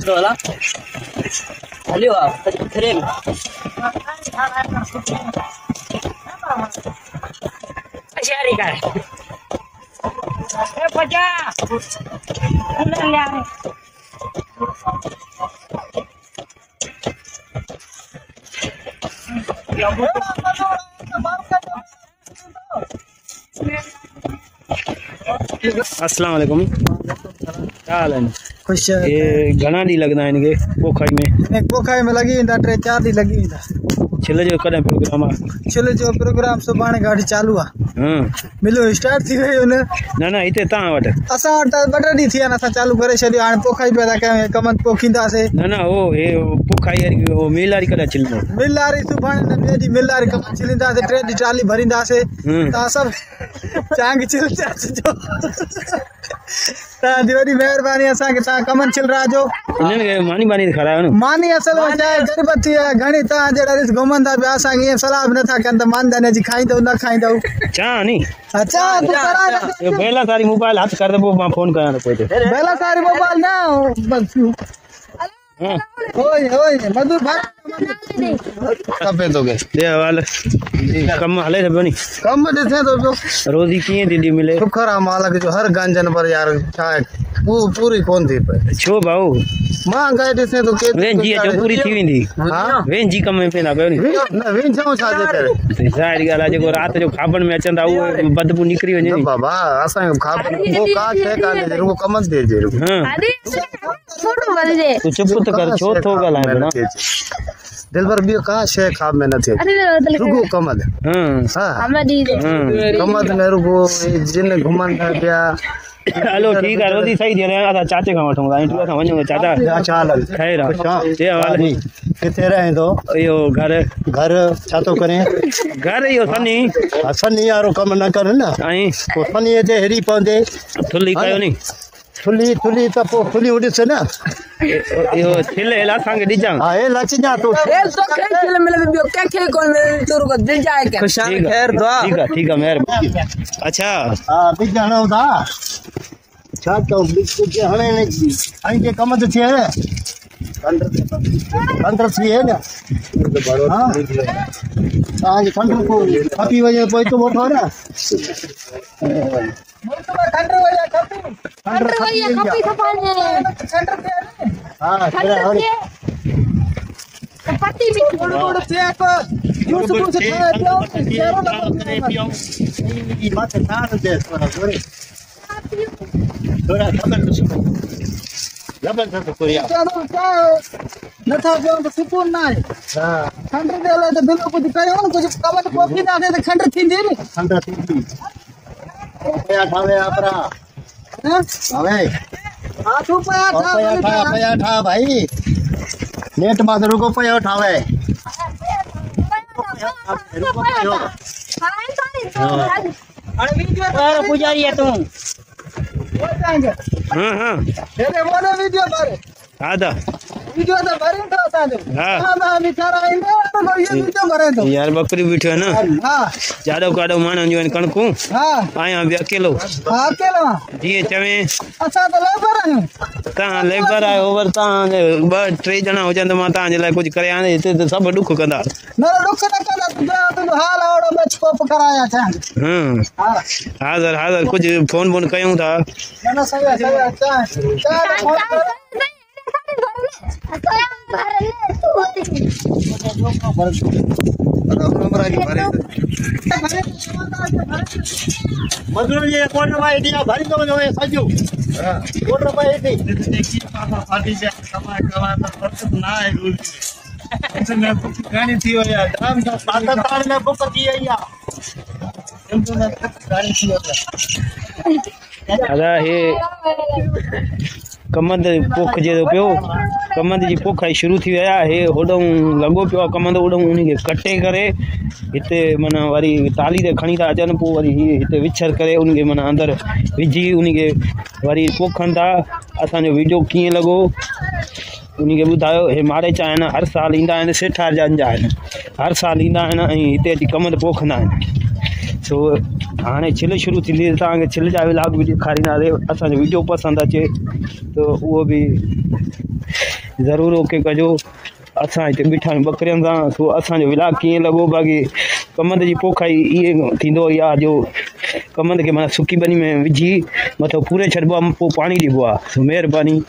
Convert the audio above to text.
Rola. Aliu ah, keren. Asyari kan. Pecah. Udah lihat. अस्सलाम वालेकुम। क्या हाल है? खुश ये घना डी लगना है इनके पोखई में लगी इंदा 3-4 दी लगी इंदा छिले जो कदम प्रोग्राम चले जो प्रोग्राम सुभाणे गाड़ी चालू आ। हां मिलो स्टार्ट थी गई उन ना ना इते ता वट असा वट बटर दी थी ना सा चालू करे छडी हां पोखई पैदा के कमन पोखींदा से ना ना ओ हे पोखई ओ मिलारी कदा छिलनो मिलारी सुभाणे ने बेदी मिलारी कमन छिलिंदा से 3 दी ट्राली भरिंदा से ता सब चांग छिलता जो ता दिवारी मेहरबानी असा के ता कमन छिल रहा जो इनन के मानी बानी खरा है मानी असल में चाहे गणपति घणी ता जेड़ा रिस घुमंदा बे असा के सलाह न था कंदा मानदा ने जी खाई दो ना खाई दो चा नी अच्छा तू करा ये बेला सारी मोबाइल हाथ कर दे वो फोन करा कोई दे बेला सारी मोबाइल ना बस ओए मधुर भाई कब दोगे दे वाले कम हले से बनी कम देते तो रोजी किए दीदी मिले शुक्र माला के जो हर गंजन पर यार पूरी कौन थी पे छो भाऊ मां गए देते तो के वेन जी जो पूरी थी वेंदी हां वेन जी कम में पेना कयो नी ना वेन छो छा दे तेरे सारी गाला जो रात जो खाबन में अचंदा वो बदबू निकरी वने बाबा असा खाबन वो का के का दे रुको कमन दे जे हां फोटो भर दे तू चुप तो कर छो थो गला है ना दिल भर भी का शे खाब में न थे रुको कमद हां हमरा दी दे कमद में रुको जिन घुमन गया हेलो ठीक है रोजी सही दे रहे हैं चाचे का वठूंगा इंटरव्यू था वणो चाचा चाल खैर ये वाले किथे रहे तो यो घर छा तो करें घर यो सनी सनी यारो कम न कर ना आई को सनी ते हेरी पौंदे थुली कयो नी थुली त पो थुली उड़िस ना यो छिले ला संग दिजा हां ए लचजा तो ए तो खेल मिले बियो के कोन में तोर को दिल जाए के खुशाल खैर दुआ ठीक है मेहरबानी अच्छा हां बिजानो दा छा तो बिस्कुट के हणे ने आई के कम त छे अंदर थी है ना हां आज खंडर को खपी वजे कोई तो बोठो ना खंडर वजे खपी खपाने खंडर पे हां पत्ती भी थोड़ा चेक जूस कुछ खाए पियो ई मत नार दे थोड़ा खबर तो जबरदस्त कोरिया न था जो तो सुकून ना है हां खंडर देले तो बिल्कुल कुछ कयो न कुछ कमत कॉफी ना दे तो खंडर थींदी नी खंडर थींदी पया ठावे आपरा हैं अबे हां तू पया ठा भाई नेट मा रुको पया ठावे अरे पुजारी है तू हां तेरे मोने वीडियो पर आदा वीडियो तो भरे तो सादे हां मैं मिठारा इंदे तो ये वीडियो भरे तो यार बकरी बैठो है ना हां जाडो काडो मानन जो कणकू हां आया भी अकेलो हां अकेलो जी चवे अच्छा तो लेबर है ता लेबर आयो ओवर ता ब ट्रे जना हो जंद मा ता जे ला कुछ करे आने ते सब दुख कंदा न दुख न कंदा तो हाल आवड़ो बच को कराया था हां हाजर कुछ फोन कयूं था ना सही अच्छा मजदूर ये कोन भाई दिया भरी तो जो सजू कोन भाई दी देखिए पापा पार्टी से समय कमा तो ना है रूल इसने गाड़ी थी हो यार दाम का पाकिस्तान में बुक की है यार गाड़ी थी होता अदा हे कमंद पोख जे पियो कमंद जी पोख शुरू थी विया हे होडों लगो पियो कमंद ओडों उन के कटे करे हिते माना वरी ताली ते खणी था अचन पो वरी हिते विछर करे उन के माना अंदर विझी उन के वरी पोखन था असा जो वीडियो किए लगो उनखे ॿुधायो हे माड़े चा आहिनि हर साल ईंदा आहिनि सेठार जा आहिनि हर साल ईंदा आहिनि ऐं हिते अची कमंद पोखंदा आहिनि सो हाणे छिल शुरू थींदी तव्हांखे छिल जा व्लॉग बि ॾेखारींदासीं असांजो वीडियो पसंदि अचे त उहो बि ज़रूरु ओके कजो असां हिते बीठा आहियूं बकरियुनि सां सो असांजो व्लॉग कीअं लॻो बाक़ी कमंद जी पोखाई इहे थींदो या जो कमंद खे माना सुकी बनी में विझी मथां पूरे छॾिबो आहे पोइ पाणी ॾिबो आहे सो महिरबानी